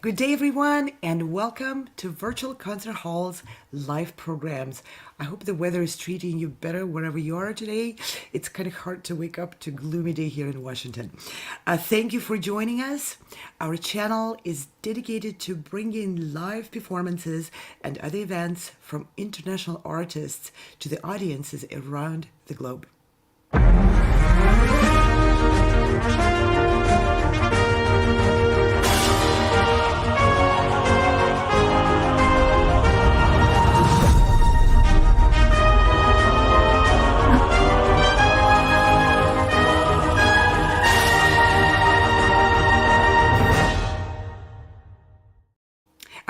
Good day, everyone, and welcome to Virtual Concert Hall's live programs. I hope the weather is treating you better wherever you are today. It's kind of hard to wake up to a gloomy day here in Washington. Thank you for joining us. Our channel is dedicated to bringing live performances and other events from international artists to the audiences around the globe.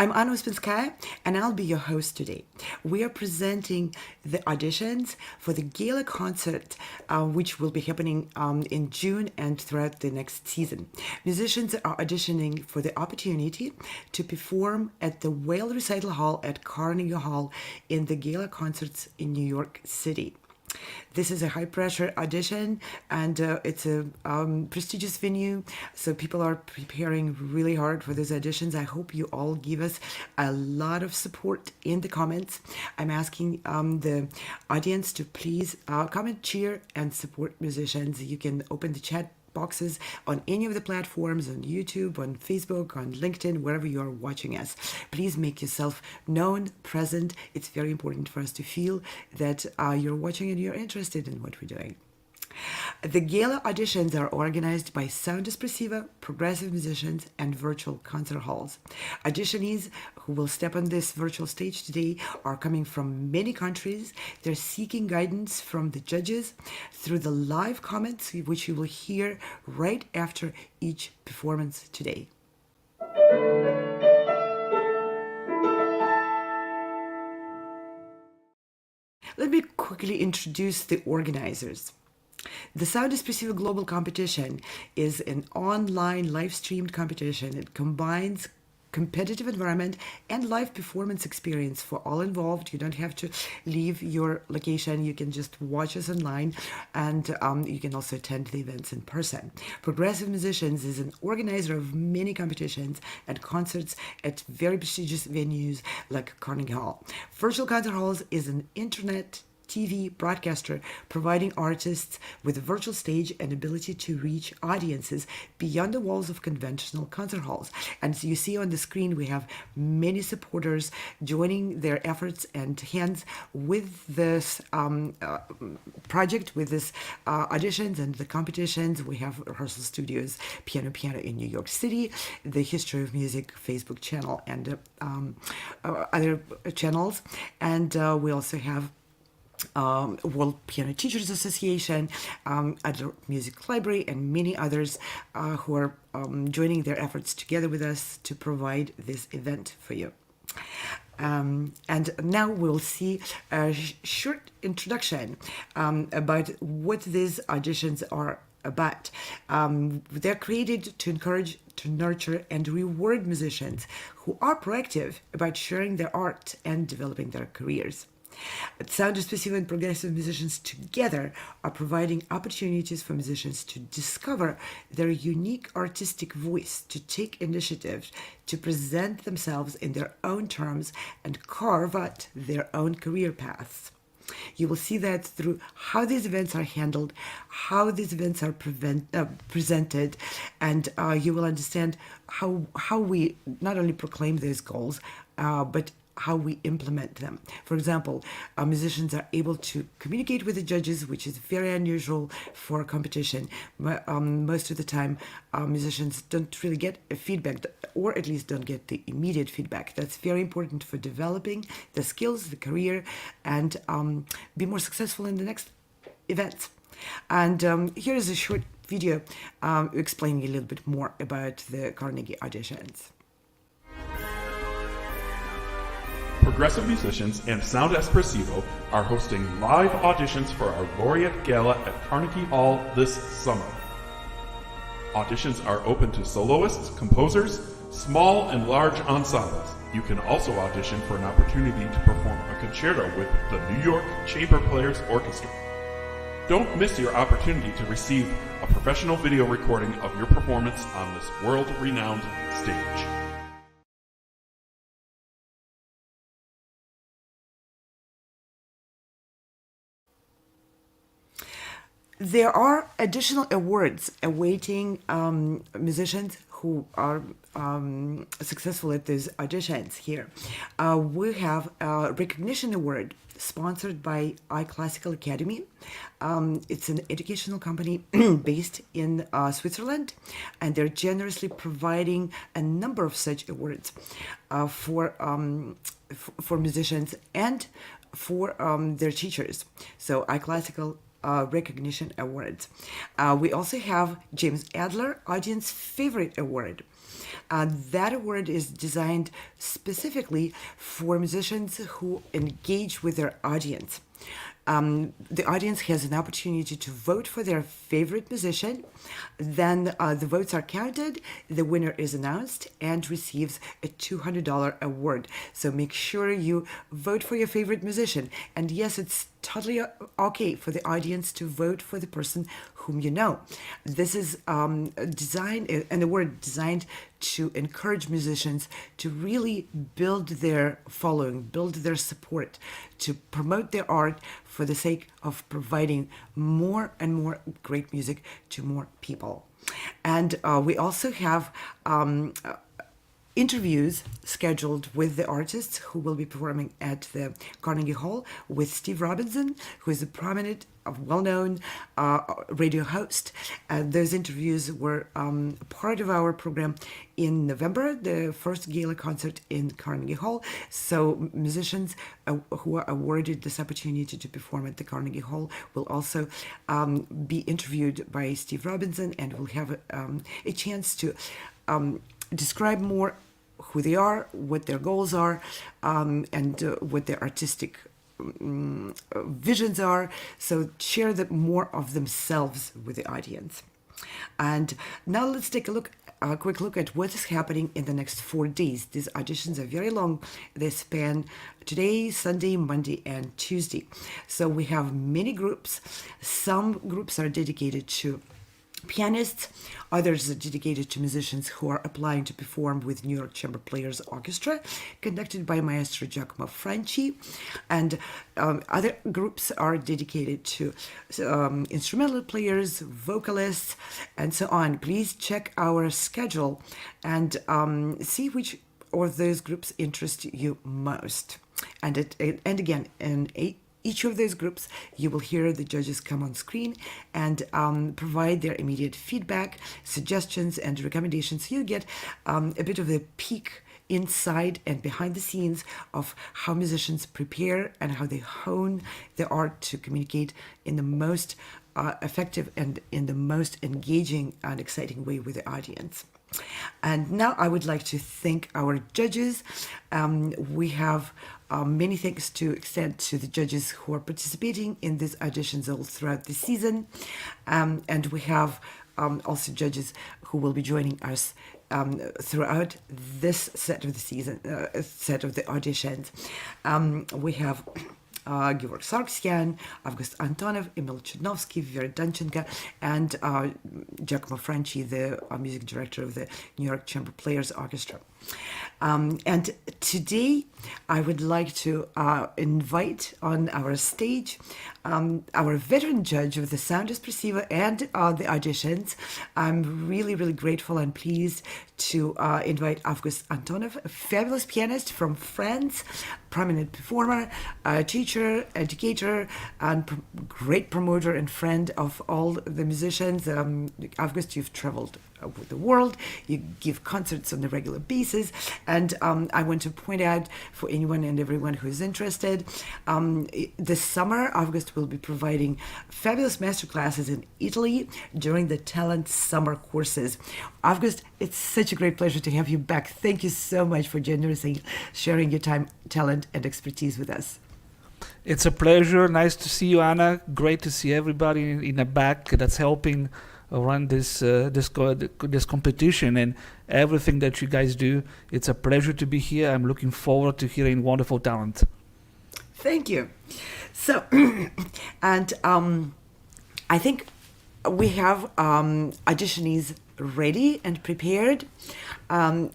I'm Anna Uspinskaya, and I'll be your host today. We are presenting the auditions for the Gala concert, which will be happening in June and throughout the next season. Musicians are auditioning for the opportunity to perform at the Weill Recital Hall at Carnegie Hall in the Gala concerts in New York City. This is a high-pressure audition, and it's a prestigious venue, so people are preparing really hard for those auditions. I hope you all give us a lot of support in the comments. I'm asking the audience to please comment, cheer, and support musicians. You can open the chat boxes on any of the platforms, on YouTube, on Facebook, on LinkedIn, wherever you are watching us. Please make yourself known, present. It's very important for us to feel that you're watching and you're interested in what we're doing. The Gala auditions are organized by Sound Espressiva, progressive musicians, and virtual concert halls. Auditionees who will step on this virtual stage today are coming from many countries. They're seeking guidance from the judges through the live comments, which you will hear right after each performance today. Let me quickly introduce the organizers. The Sound Espressiva Global Competition is an online live-streamed competition. It combines competitive environment and live performance experience for all involved. You don't have to leave your location. You can just watch us online, and you can also attend the events in person. Progressive Musicians is an organizer of many competitions and concerts at very prestigious venues like Carnegie Hall. Virtual Concert Halls is an internet TV broadcaster providing artists with a virtual stage and ability to reach audiences beyond the walls of conventional concert halls. And so you see on the screen, we have many supporters joining their efforts and hands with this project, with this auditions and the competitions. We have rehearsal studios, Piano in New York City, the History of Music Facebook channel, and other channels. And we also have World Piano Teachers Association, Adler Music Library, and many others who are joining their efforts together with us to provide this event for you. And now we'll see a short introduction about what these auditions are about. They're created to encourage, to nurture, and reward musicians who are proactive about sharing their art and developing their careers. Sound Espressiva and progressive musicians together are providing opportunities for musicians to discover their unique artistic voice, to take initiative, to present themselves in their own terms, and carve out their own career paths. You will see that through how these events are handled, how these events are presented, and you will understand how we not only proclaim those goals, but how we implement them. For example, musicians are able to communicate with the judges, which is very unusual for a competition. Most of the time, musicians don't really get a feedback, or at least don't get the immediate feedback. That's very important for developing the skills, the career, and be more successful in the next events. And here is a short video explaining a little bit more about the Carnegie auditions. Progressive Musicians and Sound Espressiva are hosting live auditions for our Laureate Gala at Carnegie Hall this summer. Auditions are open to soloists, composers, small and large ensembles. You can also audition for an opportunity to perform a concerto with the New York Chamber Players Orchestra. Don't miss your opportunity to receive a professional video recording of your performance on this world-renowned stage. There are additional awards awaiting musicians who are successful at these auditions here. We have a recognition award sponsored by iClassical Academy. It's an educational company based in Switzerland, and they're generously providing a number of such awards for musicians and for their teachers. So iClassical recognition awards. We also have James Adler Audience Favorite Award. That award is designed specifically for musicians who engage with their audience. The audience has an opportunity to vote for their favorite musician. Then the votes are counted, the winner is announced, and receives a $200 award. So make sure you vote for your favorite musician. And yes, it's totally okay for the audience to vote for the person whom you know. This is an award designed to encourage musicians to really build their following, build their support, to promote their art for the sake of providing more and more great music to more people. And we also have interviews scheduled with the artists who will be performing at the Carnegie Hall with Steve Robinson, who is a prominent, well-known radio host. Those interviews were part of our program in November, the first gala concert in Carnegie Hall. So musicians who are awarded this opportunity to perform at the Carnegie Hall will also be interviewed by Steve Robinson, and will have a chance to describe more who they are, what their goals are, and what their artistic visions are. So share more of themselves with the audience. And now let's take a quick look at what is happening in the next 4 days. These auditions are very long. They span today, Sunday, Monday, and Tuesday. So we have many groups. Some groups are dedicated to pianists, others are dedicated to musicians who are applying to perform with New York Chamber Players Orchestra, conducted by Maestro Giacomo Franci, and other groups are dedicated to instrumental players, vocalists, and so on. Please check our schedule and see which of those groups interest you most. And again, in each of those groups, you will hear the judges come on screen and provide their immediate feedback, suggestions, and recommendations. You get a bit of a peek inside and behind the scenes of how musicians prepare and how they hone their art to communicate in the most effective and in the most engaging and exciting way with the audience. And now I would like to thank our judges. We have many thanks to extend to the judges who are participating in these auditions all throughout the season. And we have also judges who will be joining us throughout this set of the season, set of the auditions. We have Georg Sargsyan, August Antonov, Emil Chudnovsky, Vera Danchenko, and Giacomo Franci, the music director of the New York Chamber Players Orchestra. And today I would like to invite on our stage our veteran judge of the Sound Espressivo and the auditions. I'm really, really grateful and pleased to invite August Antonov, a fabulous pianist from France, prominent performer, teacher, educator, and great promoter and friend of all the musicians. August, you've traveled the world, you give concerts on a regular basis, and I want to point out for anyone and everyone who is interested, this summer August will be providing fabulous masterclasses in Italy during the Talent Summer courses. August, it's such a great pleasure to have you back. Thank you so much for generously sharing your time, talent, and expertise with us. It's a pleasure. Nice to see you, Anna. Great to see everybody in the back that's helping run this competition and everything that you guys do. It's a pleasure to be here. I'm looking forward to hearing wonderful talent. Thank you. So, and I think we have auditionees ready and prepared.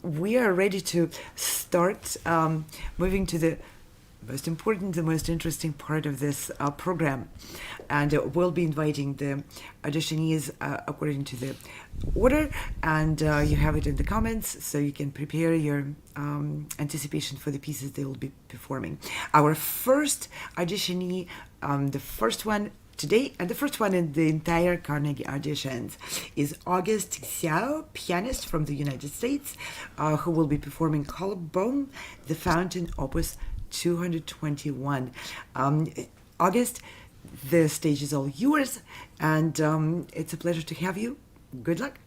We are ready to start moving to the most important, the most interesting part of this program. And we'll be inviting the auditionees according to the order, and you have it in the comments, so you can prepare your anticipation for the pieces they will be performing. Our first auditionee, the first one today, and the first one in the entire Carnegie Auditions, is August Xiao, pianist from the United States, who will be performing Bohm, The Fountain, Opus 221. August, the stage is all yours, and it's a pleasure to have you. Good luck.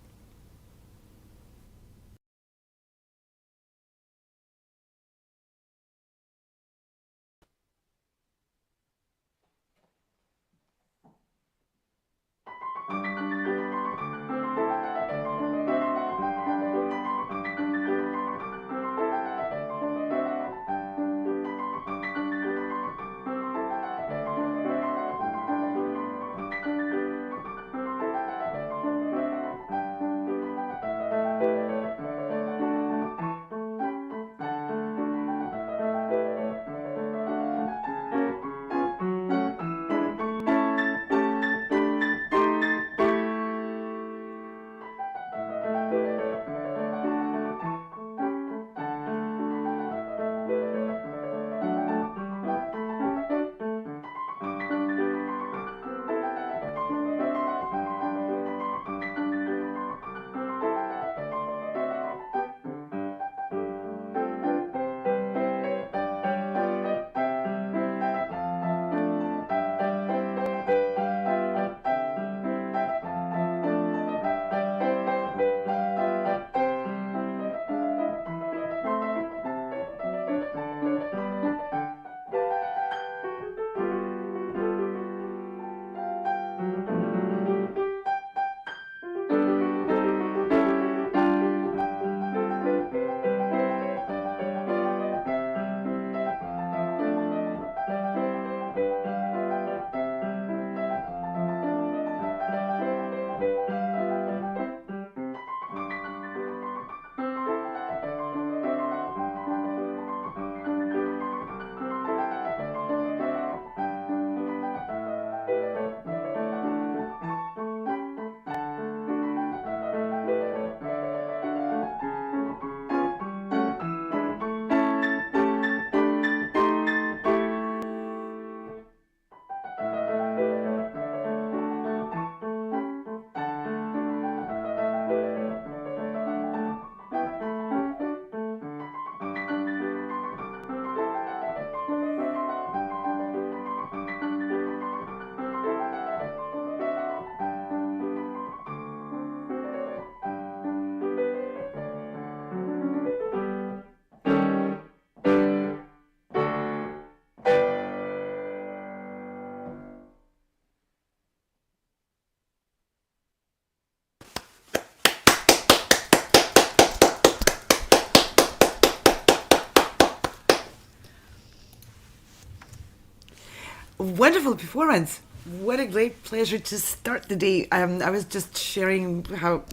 Wonderful performance. What a great pleasure to start the day. I was just sharing how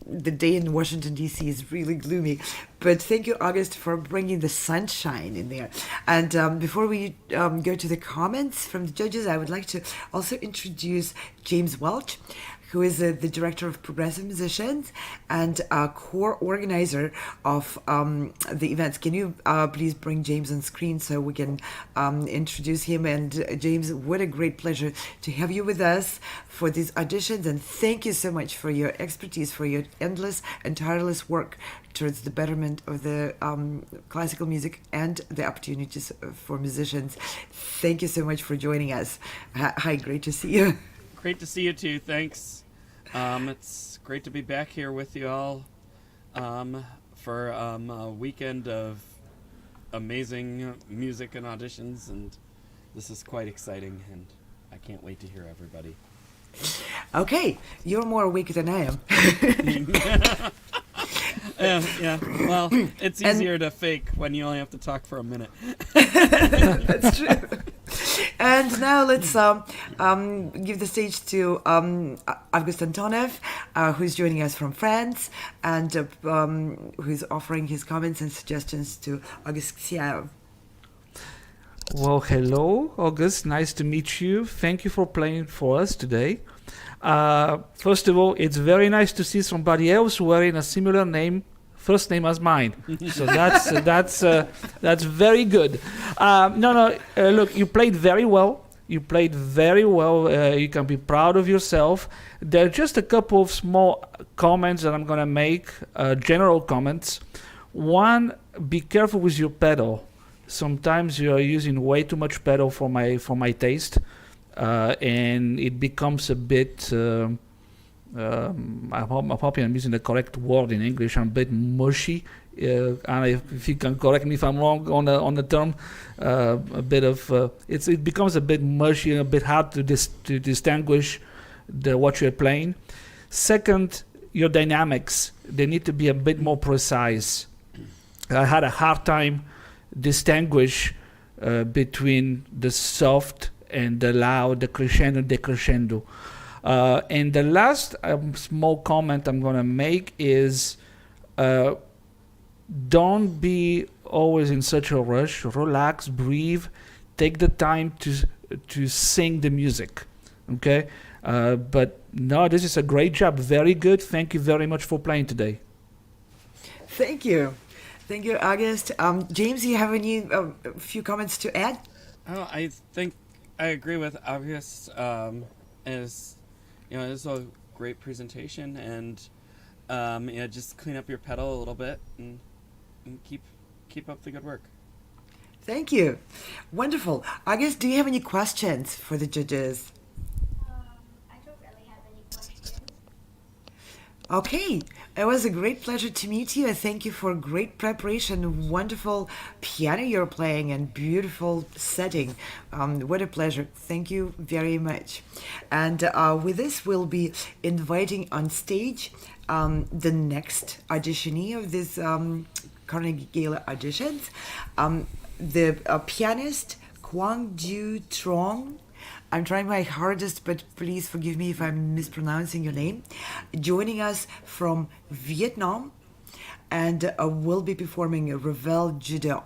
the day in Washington, D.C. is really gloomy. But thank you, August, for bringing the sunshine in there. And before we go to the comments from the judges, I would like to also introduce James Welch, who is the director of Progressive Musicians and a core organizer of the events. Can you please bring James on screen so we can introduce him? And James, what a great pleasure to have you with us for these auditions. And thank you so much for your expertise, for your endless and tireless work towards the betterment of the classical music and the opportunities for musicians. Thank you so much for joining us. Hi, great to see you. Great to see you too. Thanks. It's great to be back here with you all for a weekend of amazing music and auditions, and this is quite exciting, and I can't wait to hear everybody. Okay, you're more awake than I am. Yeah, well, it's easier to fake when you only have to talk for a minute. That's true. And now let's give the stage to August Antonov, who's joining us from France, and who's offering his comments and suggestions to August Xiao. Well, hello, August. Nice to meet you. Thank you for playing for us today. First of all, it's very nice to see somebody else wearing a similar name, first name as mine. So that's very good. Look, you played very well. You played very well. You can be proud of yourself. There are just a couple of small comments that I'm gonna make, general comments. One, be careful with your pedal. Sometimes you are using way too much pedal for my taste, and it becomes a bit. I'm hoping I'm using the correct word in English. I'm a bit mushy. And if you can correct me if I'm wrong on the term, a bit of it becomes a bit mushy and a bit hard to distinguish what you're playing. Second, your dynamics, they need to be a bit more precise. I had a hard time distinguish between the soft and the loud, the crescendo, decrescendo. And the last small comment I'm going to make is don't be always in such a rush. Relax, breathe, take the time to sing the music. Okay? But no, this is a great job. Very good. Thank you very much for playing today. Thank you. Thank you, August. James, do you have any few comments to add? Oh, I think I agree with August. As you know, this is a great presentation, and just clean up your pedal a little bit and keep up the good work. Thank you. Wonderful. August, do you have any questions for the judges? I don't really have any questions. Okay, it was a great pleasure to meet you. Thank you for great preparation, wonderful piano you're playing, and beautiful setting. What a pleasure. Thank you very much. And with this, we'll be inviting on stage the next auditionee of this Carnegie Gala Auditions, the pianist Quang Truong. I'm trying my hardest, but please forgive me if I'm mispronouncing your name. Joining us from Vietnam, and will be performing Ravel Jeux d'eau.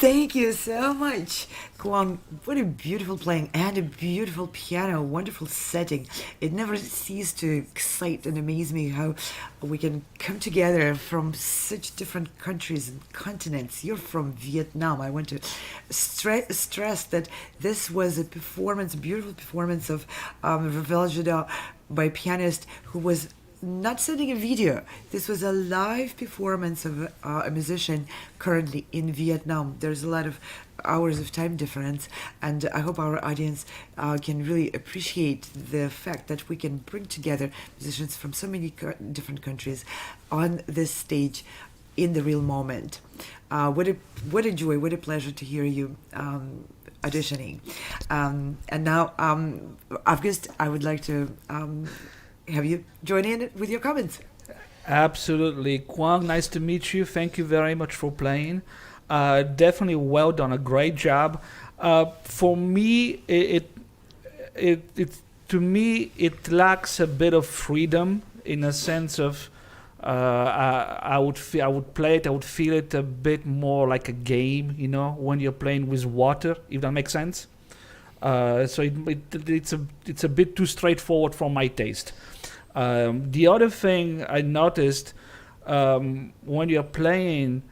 Thank you so much, Quang. What a beautiful playing and a beautiful piano, wonderful setting. It never ceases to excite and amaze me how we can come together from such different countries and continents. You're from Vietnam. I want to stress that this was a performance, a beautiful performance of Ravel Jeux d'eau by a pianist who was not sending a video. This was a live performance of a musician currently in Vietnam. There's a lot of hours of time difference, and I hope our audience can really appreciate the fact that we can bring together musicians from so many different countries on this stage in the real moment. What a joy, what a pleasure to hear you auditioning. And now, August, I would like to have you join in with your comments. Absolutely. Quang, nice to meet you. Thank you very much for playing. Definitely well done. A great job. For me, it to me it lacks a bit of freedom in a sense of I would play it. I would feel it a bit more like a game. You know, when you're playing with water, if that makes sense. So it's a bit too straightforward for my taste. The other thing I noticed when you're playing,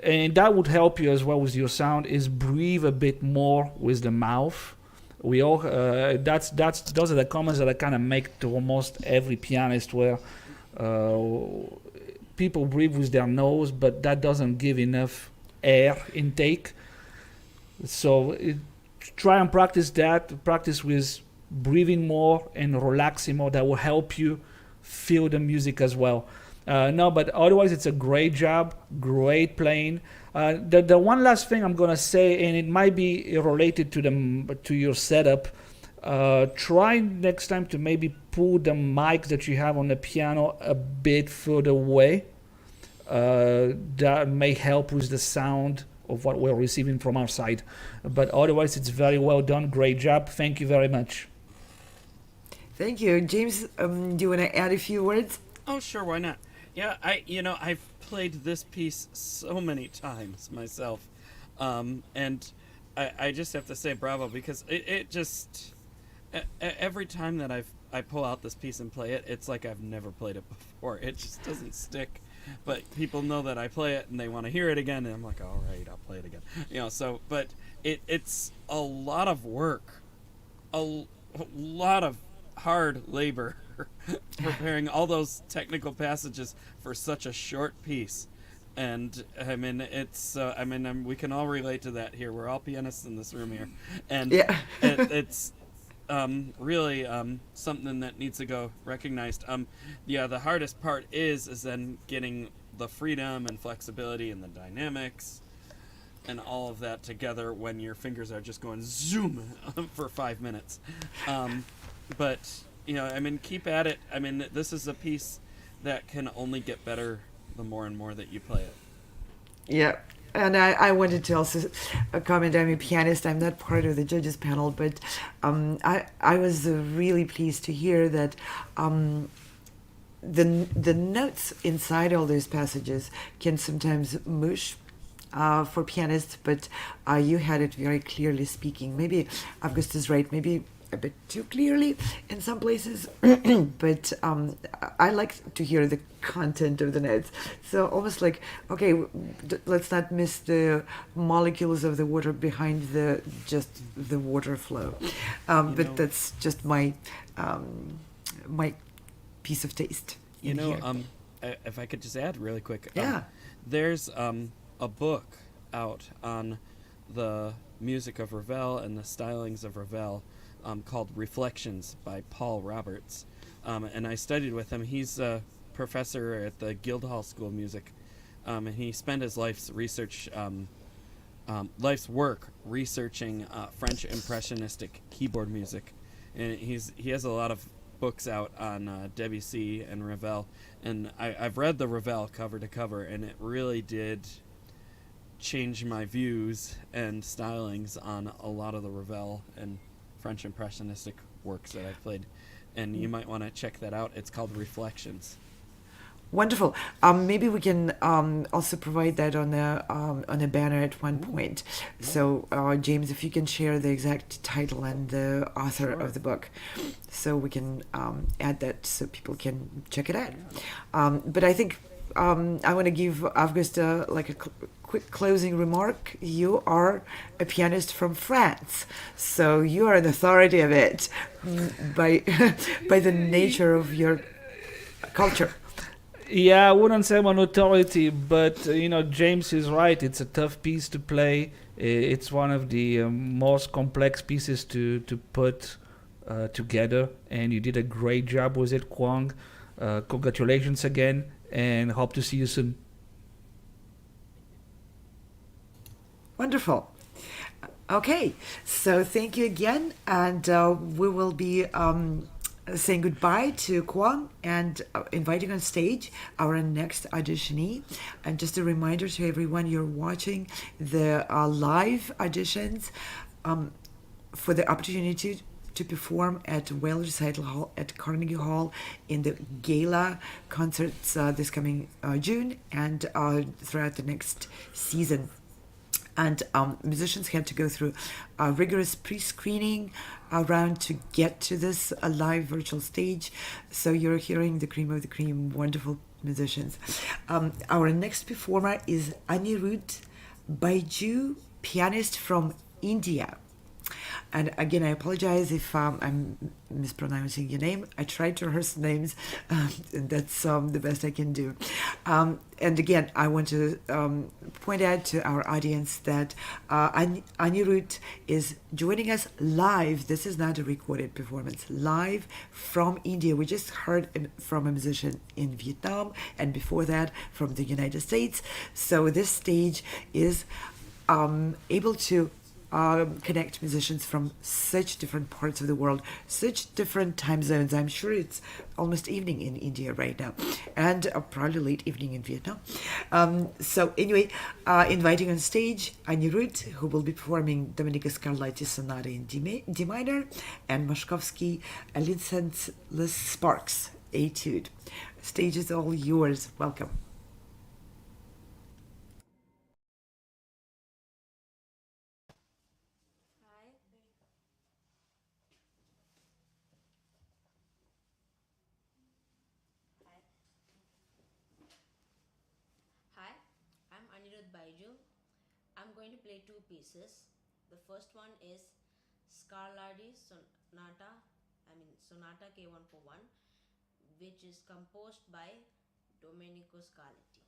and that would help you as well with your sound, is breathe a bit more with the mouth. We all those are the comments that I kind of make to almost every pianist, where people breathe with their nose, but that doesn't give enough air intake. So try and practice that. Practice with breathing more and relaxing more. That will help you feel the music as well. No, but otherwise it's a great job, great playing. The one last thing I'm gonna say, and it might be related to your setup. Try next time to maybe pull the mic that you have on the piano a bit further away. That may help with the sound of what we're receiving from our side. But otherwise, it's very well done. Great job. Thank you very much. Thank you. James, do you want to add a few words? Oh, sure, why not? Yeah, I've played this piece so many times myself, and I just have to say bravo, because it just every time that I pull out this piece and play it, it's like I've never played it before. It just doesn't stick. But people know that I play it and they want to hear it again, and I'm like, all right, I'll play it again. So, but it's a lot of work, a lot of hard labor preparing all those technical passages for such a short piece. And I mean, it's we can all relate to that here. We're all pianists in this room here, and yeah. it's really something that needs to go recognized. The hardest part is then getting the freedom and flexibility and the dynamics and all of that together when your fingers are just going zoom for 5 minutes. But keep at it. I mean, this is a piece that can only get better the more and more that you play it. Yeah. And I wanted to also comment, I'm a pianist, I'm not part of the judges panel, but I was really pleased to hear that the notes inside all those passages can sometimes mush for pianists, but you had it very clearly speaking. Maybe August is right, maybe a bit too clearly in some places, but I like to hear the content of the notes. So almost like, okay, let's not miss the molecules of the water behind just the water flow. But that's just my my piece of taste. If I could just add really quick. Yeah. There's a book out on the music of Ravel and the stylings of Ravel, called Reflections by Paul Roberts. And I studied with him. He's a professor at the Guildhall School of Music. And he spent his life's work researching French impressionistic keyboard music. And he has a lot of books out on Debussy and Ravel. And I've read the Ravel cover to cover, and it really did change my views and stylings on a lot of the Ravel and French impressionistic works that I've played, and you might want to check that out. It's called Reflections. Wonderful. Maybe we can also provide that on a banner at one point. So, James, if you can share the exact title and the author of the book, so we can add that so people can check it out. But I think I want to give Augusta like a quick closing remark. You are a pianist from France, so you are an authority of it by by the nature of your culture. Yeah, I wouldn't say I'm an authority, but James is right. It's a tough piece to play. It's one of the most complex pieces to put together, and you did a great job with it, Quang. Congratulations again, and hope to see you soon. Wonderful. Okay, so thank you again, and we will be saying goodbye to Quang and inviting on stage our next auditionee. And just a reminder to everyone, you're watching the live auditions for the opportunity to perform at Weill Recital Hall at Carnegie Hall in the Gala concerts this coming June and throughout the next season. And musicians had to go through a rigorous pre-screening round to get to this live virtual stage. So you're hearing the cream of the cream, wonderful musicians. Our next performer is Anirudh, Baiju, pianist from India. And again, I apologize if I'm mispronouncing your name. I tried to rehearse names, and that's the best I can do. And again, I want to point out to our audience that Anirudh is joining us live. This is not a recorded performance. Live from India. We just heard from a musician in Vietnam, and before that from the United States. So this stage is able to connect musicians from such different parts of the world, such different time zones. I'm sure it's almost evening in India right now, and probably late evening in Vietnam. So anyway, inviting on stage Anirudh, who will be performing Domenico Scarlatti Sonata in D minor, and Moszkowski Etincelles Sparks Etude. Stage is all yours. Welcome. Hi, I'm Anirudh Baiju. I'm going to play two pieces. The first one is Scarlatti Sonata K141, which is composed by Domenico Scarlatti.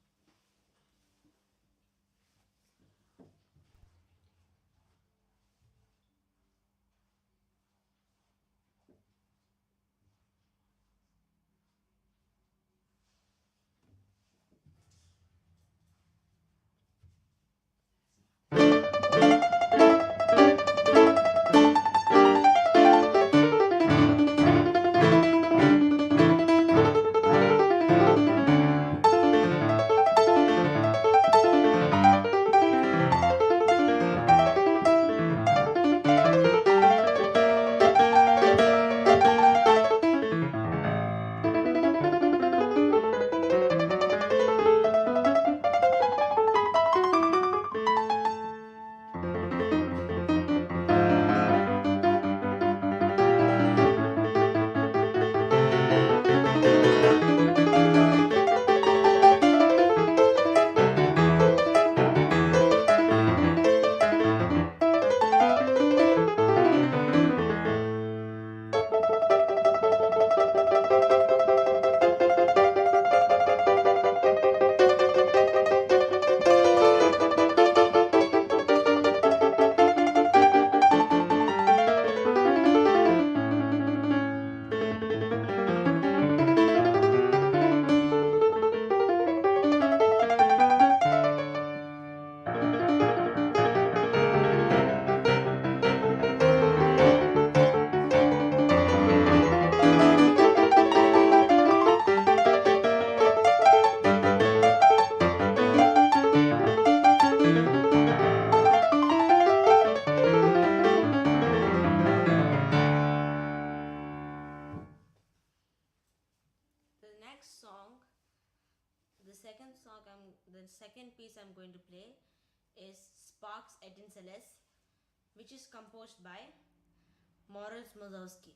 second piece I'm going to play is Sparks Etincelles, which is composed by Moritz Moszkowski.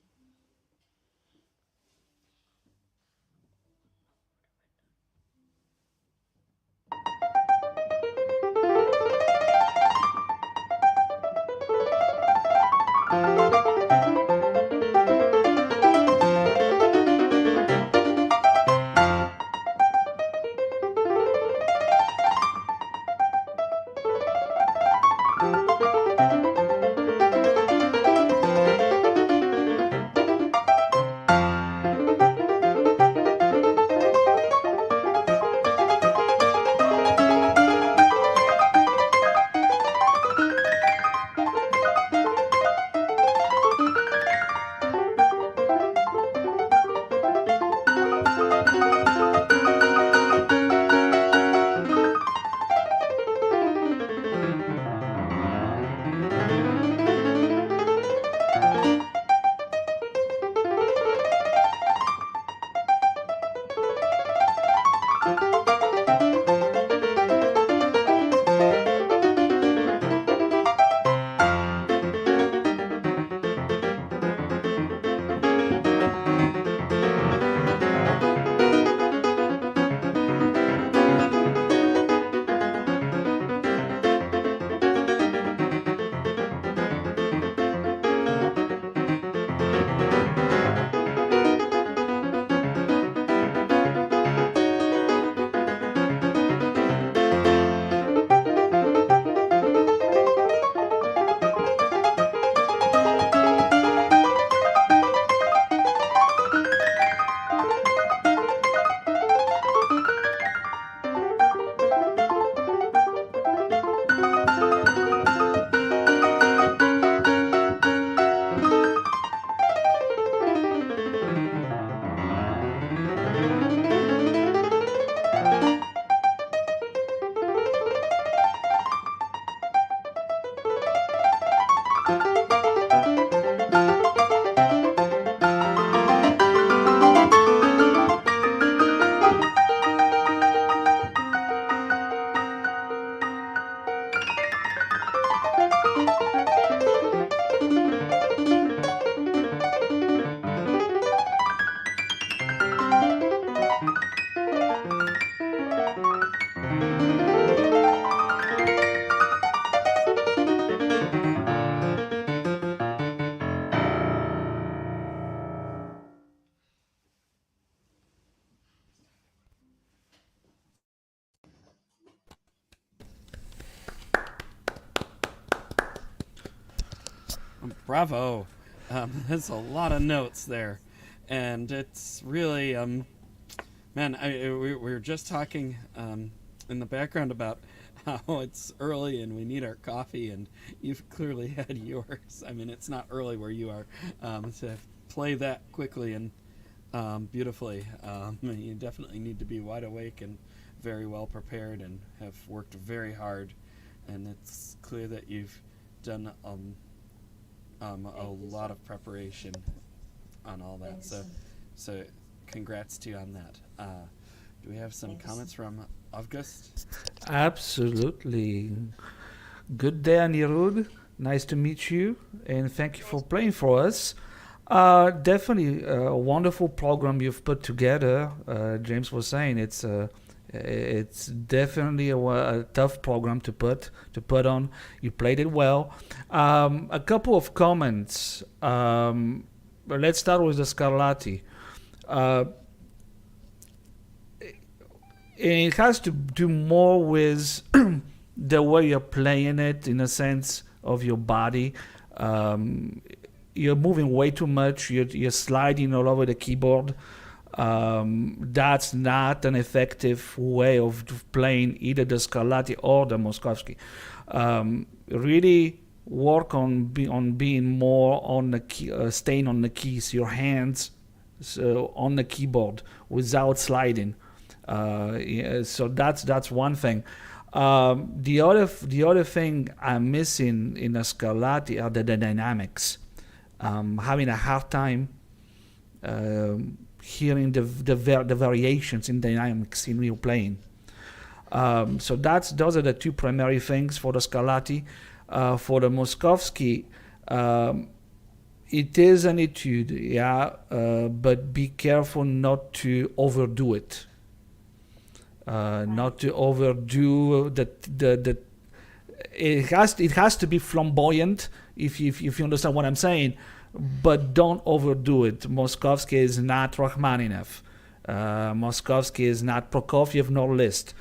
Bravo. There's a lot of notes there. And it's really, man, we were just talking in the background about how it's early and we need our coffee, and you've clearly had yours. I mean, it's not early where you are. To play that quickly and beautifully, you definitely need to be wide awake and very well prepared and have worked very hard. And it's clear that you've done a lot of preparation on all that. So congrats to you on that. Do we have some comments from August? Absolutely. Good day, Anirudh. Nice to meet you, and thank you for playing for us. Definitely a wonderful program you've put together. James was saying it's definitely a tough program to put on. You played it well. A couple of comments. Let's start with the Scarlatti. It has to do more with the way you're playing it, in a sense of your body. You're moving way too much. You're sliding all over the keyboard. That's not an effective way of playing either the Scarlatti or the Moszkowski. Really work on being more on the key, staying on the keys, your hands on the keyboard without sliding. So that's one thing. The other thing I'm missing in the Scarlatti are the dynamics. Having a hard time hearing the variations in dynamics in real playing. So those are the two primary things for the Scarlatti. For the Moszkowski, it is an etude, but be careful not to overdo it. Not to overdo the it has to be flamboyant, if you understand what I'm saying, but don't overdo it. Moszkowski is not Rachmaninoff. Moszkowski is not Prokofiev nor Liszt.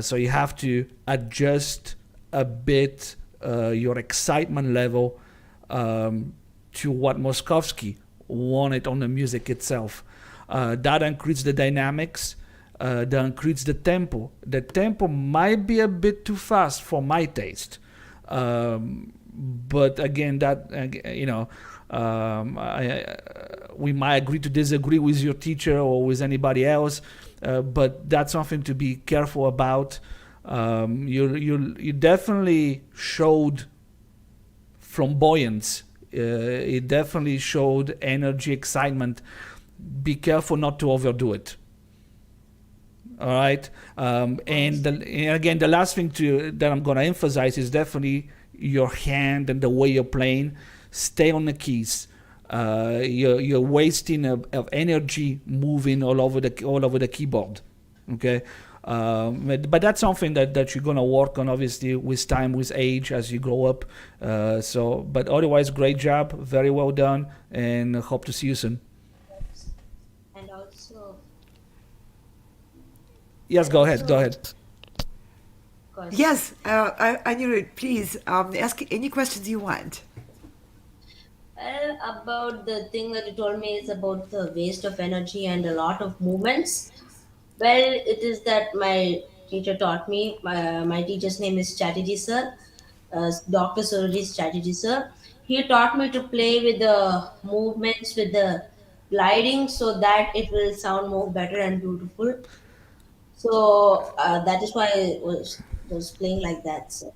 So you have to adjust a bit your excitement level to what Moszkowski wanted on the music itself. That includes the dynamics, that includes the tempo. The tempo might be a bit too fast for my taste. But again, we might agree to disagree with your teacher or with anybody else, but that's something to be careful about. You definitely showed flamboyance. It definitely showed energy, excitement. Be careful not to overdo it. All right. And again, the last thing that I'm going to emphasize is definitely your hand and the way you're playing. Stay on the keys. You're wasting of energy moving all over the keyboard. Okay. But that's something that you're gonna work on, obviously, with time, with age, as you grow up. But otherwise, great job, very well done, and hope to see you soon. And also, Yes, go ahead. Yes, Anirudh, please ask any questions you want. well, about the thing that you told me is about the waste of energy and a lot of movements. Well, it is that my teacher taught me. My teacher's name is Chatterjee sir, Dr. Surajit Chatterjee sir. He taught me to play with the movements, with the gliding, so that it will sound more better and beautiful. So that is why I was playing like that. So.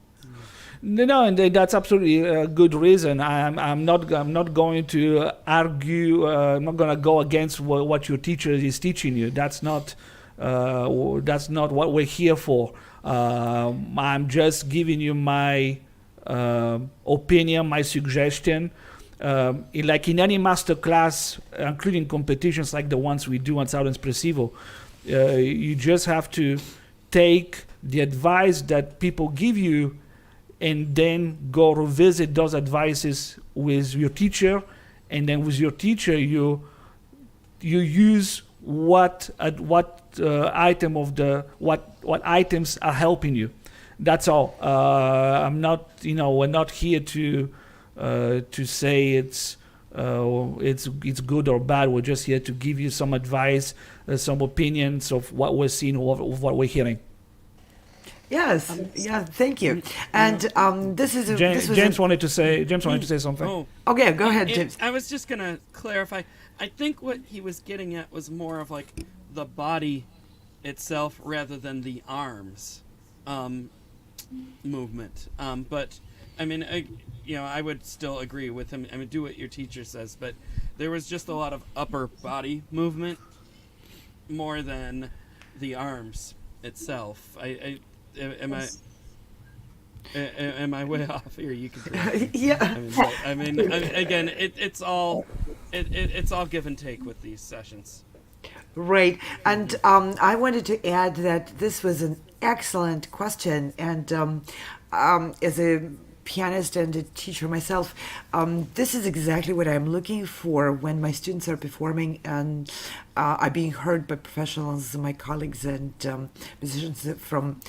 No, and that's absolutely a good reason. I'm not going to argue. I'm not going to go against what your teacher is teaching you. That's not what we're here for. I'm just giving you my opinion, my suggestion. Like in any master class, including competitions like the ones we do on Sound Espressivo, you just have to take the advice that people give you and then go revisit those advices with your teacher, and then with your teacher you use what item of the what items are helping you. That's all. I'm not, we're not here to say it's good or bad. We're just here to give you some advice, some opinions of what we're seeing, of what we're hearing. Yes, yeah, thank you. And James wanted to say something. Oh, Okay, go ahead, James. I was just gonna clarify. I think what he was getting at was more of like the body itself rather than the arms movement. But I mean, I would still agree with him. I mean, do what your teacher says. But there was just a lot of upper body movement more than the arms itself. Am I way off here? You can correct me. Yeah. Again, it's all give and take with these sessions. Right. And I wanted to add that this was an excellent question. And as a pianist and a teacher myself, this is exactly what I'm looking for when my students are performing and are being heard by professionals, my colleagues and musicians from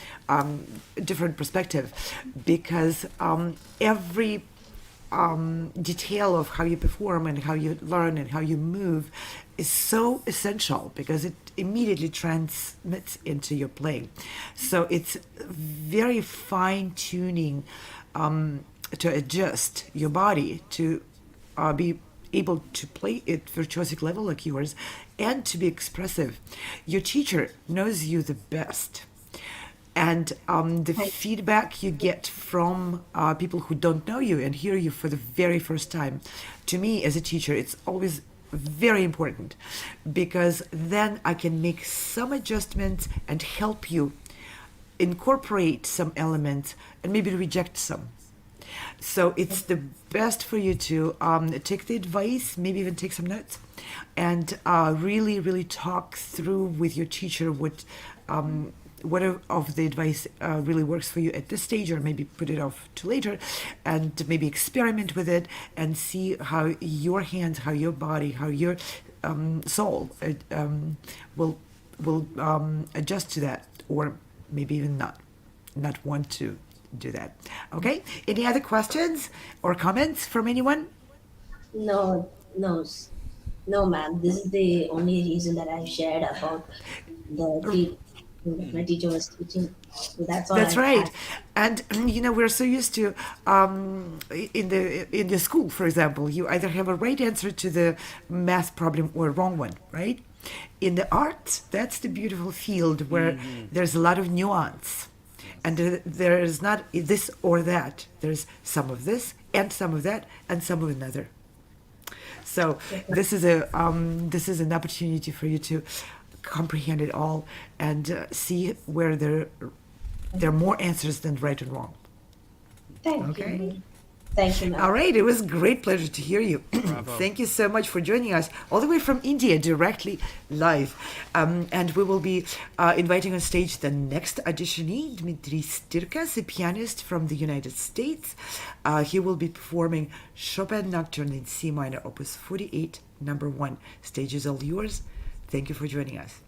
different perspective, because every detail of how you perform and how you learn and how you move is so essential, because it immediately transmits into your playing. So it's very fine tuning to adjust your body to be able to play at virtuosic level like yours and to be expressive. Your teacher knows you the best. And the feedback you get from people who don't know you and hear you for the very first time, to me as a teacher, it's always very important, because then I can make some adjustments and help you incorporate some elements and maybe reject some. So it's the best for you to take the advice, maybe even take some notes, and really, really talk through with your teacher what of the advice really works for you at this stage, or maybe put it off to later, and maybe experiment with it and see how your hands, how your body, how your soul will adjust to that, or maybe even not want to do that. Okay. Any other questions or comments from anyone? No, no, no, ma'am. This is the only reason that I shared about that my teacher was teaching. So that's all That's I right. had. And we're so used to in the school, for example, you either have a right answer to the math problem or a wrong one, right? In the arts, that's the beautiful field where there's a lot of nuance. And there is not this or that. There's some of this and some of that and some of another. So this is an opportunity for you to comprehend it all and see where there are more answers than right and wrong. Thank Okay. you. Thank you, ma'am. All right, it was a great pleasure to hear you. Bravo. Thank you so much for joining us all the way from India, directly live. And we will be inviting on stage the next auditionee, Dmitry Stirkas, a pianist from the United States. He will be performing Chopin Nocturne in C minor, Opus 48, number 1. Stage is all yours. Thank you for joining us.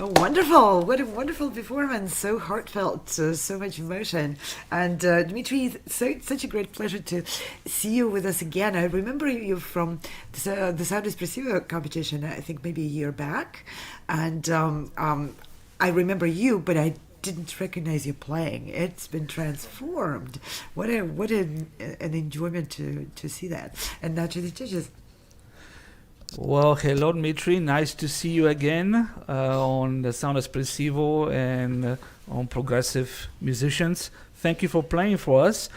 Oh, wonderful! What a wonderful performance! So heartfelt, so much emotion. And Dmitry, such a great pleasure to see you with us again. I remember you from the Sound Espressivo competition, I think maybe a year back. And I remember you, but I didn't recognize you playing. It's been transformed. What an enjoyment to see that. And now to the judges. Well, hello, Dmitry. Nice to see you again on the Sound Espressivo and on Progressive Musicians. Thank you for playing for us.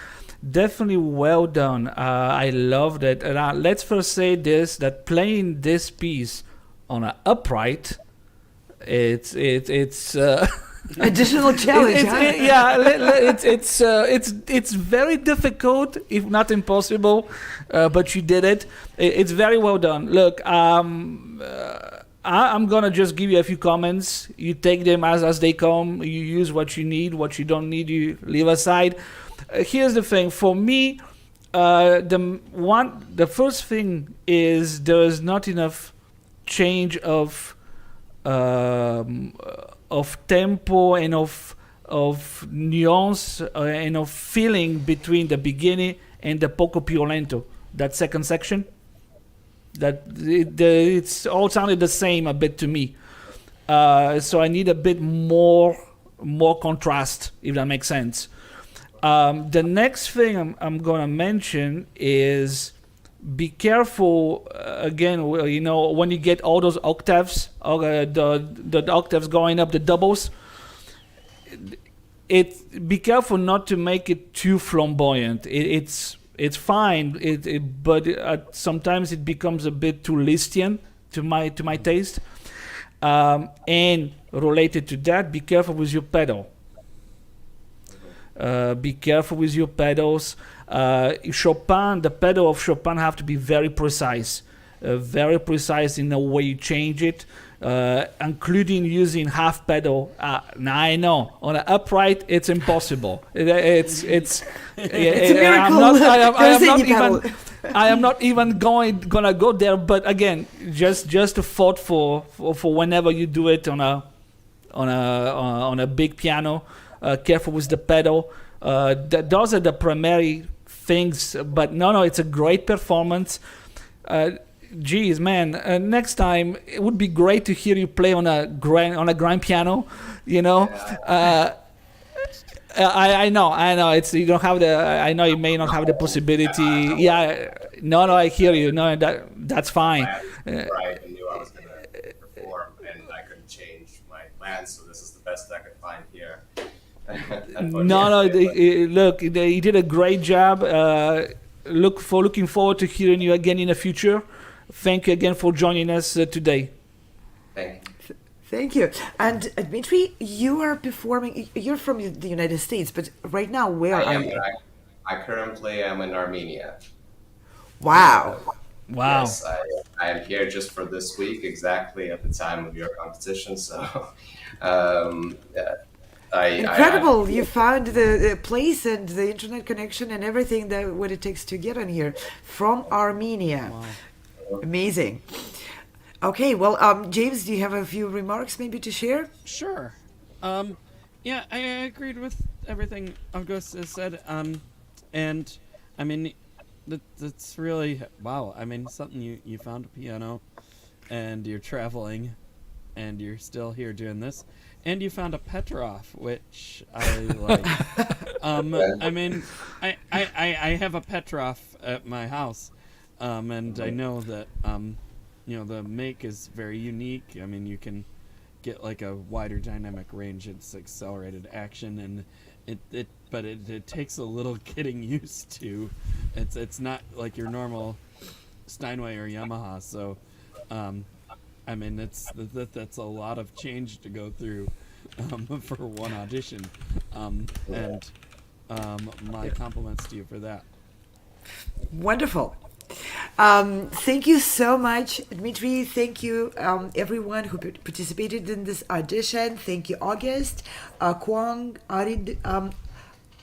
Definitely well done. I loved it. And let's first say this, that playing this piece on an upright, it's Additional challenge. It's very difficult, if not impossible, but you did it. It's very well done. Look, I'm gonna just give you a few comments. You take them as they come. You use what you need. What you don't need, you leave aside. Here's the thing. For me, the first thing is there is not enough change of tempo and of nuance and of feeling between the beginning and the poco più lento, that second section. It's all sounded the same a bit to me. So I need a bit more contrast, if that makes sense. The next thing I'm gonna mention is be careful again. You know, when you get all those octaves, the octaves going up, the doubles. Be careful not to make it too flamboyant. It's fine, but sometimes it becomes a bit too Lisztian to my taste. And related to that, be careful with your pedal. Be careful with your pedals. Chopin, the pedal of Chopin have to be very precise in the way you change it, including using half pedal. Now I know on an upright it's impossible. It's a miracle. I am not even gonna go there. But again, just a thought for whenever you do it on a big piano. Careful with the pedal. Those are the primary things, but no, it's a great performance. Geez, man, next time it would be great to hear you play on a grand piano. You know, I know. It's you don't have the. I know you may not have the possibility. Yeah, no, I hear you. No, that's fine. Right, I knew I was going to perform, and I couldn't change my plans, so this is the best I could find here. Look, he did a great job. Looking forward to hearing you again in the future. Thank you again for joining us today. Thank you. And Dmitry, you are performing. You're from the United States, but right now, where are you? I currently am in Armenia. Wow. Yes, I am here just for this week, exactly at the time of your competition. So, incredible! You found the place and the internet connection and everything what it takes to get on here from Armenia. Wow. Amazing. Okay, well, James, do you have a few remarks maybe to share? Sure. Yeah, I agreed with everything August has said. And I mean, that's really wow. I mean, something you found a piano, and you're traveling, and you're still here doing this. And you found a Petrov, which I like. I mean, I have a Petrov at my house, and I know that the make is very unique. I mean, you can get like a wider dynamic range. It's accelerated action, and it takes a little getting used to. It's not like your normal Steinway or Yamaha. So, I mean, that's a lot of change to go through for one audition, and my compliments to you for that. Wonderful. Thank you so much, Dmitry. Thank you, everyone who participated in this audition. Thank you, August, Quang,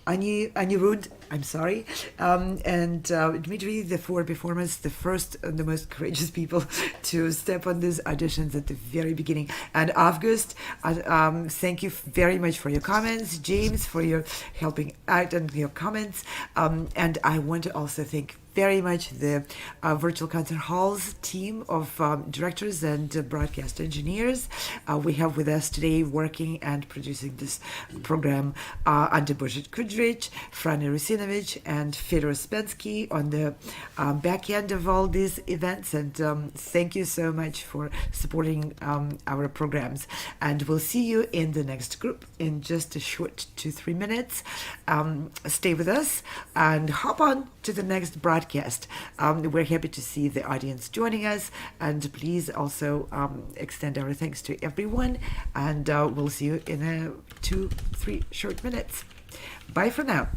Anirudh, I'm sorry, and Dmitry, the four performers, the first and the most courageous people to step on these auditions at the very beginning. And August, thank you very much for your comments. James, for your helping out and your comments. And I want to also thank very much the Virtual Concert Hall's team of directors and broadcast engineers. We have with us today working and producing this program Ante Kudrich, Frane Rusinovich, and Fedor Spensky on the back end of all these events. And thank you so much for supporting our programs. And we'll see you in the next group in just a short 2-3 minutes. Stay with us and hop on to the next broadcast. We're happy to see the audience joining us, and please also extend our thanks to everyone, and we'll see you in 2-3 short minutes. Bye for now.